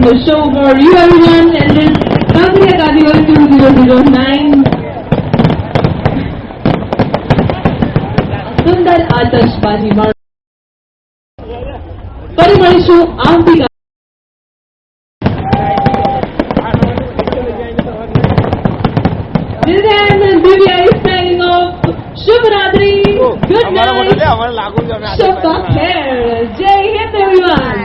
the show for you everyone, and this Kaguya Carnival 2009. સુંદર આતશબાજી ફરી મળીશું આવતીકાલે. Divya is signing off. Shubh Ratri. Good night. Shubh Khair. Jai Hind everyone.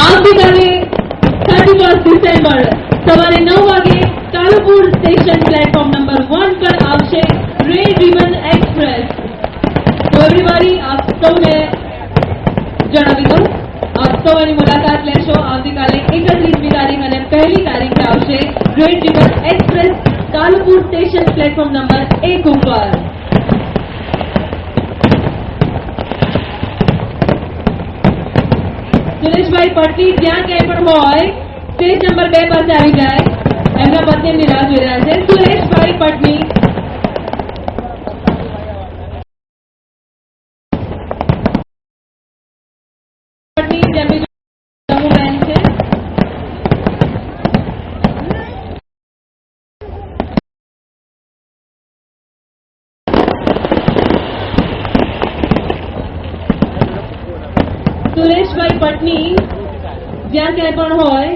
આવતીકાલે 31 December સવારે 9 વાગે Kalupur station platform number 1 પર આવશે red ribbon express. તો everybody આપ સૌને જણાવી દઉં, આપ સૌ એની મુલાકાત લેશો. આવતીકાલે 31મી તારીખ અને 1લી તારીખે આવશે red ribbon express Kalupur station platform number 1 ઉપર. સુરેશભાઈ પટની જ્યાં ક્યાંય પણ હોય સ્ટેજ નંબર 2 પાસે આવી જાય. એમના પત્ની એમની રાહ જોઈ રહ્યા છે. સુરેશભાઈ પટની જેમની સમૂહબેન છે. સુરેશભાઈ પટની જ્યાં ક્યાંય પણ હોય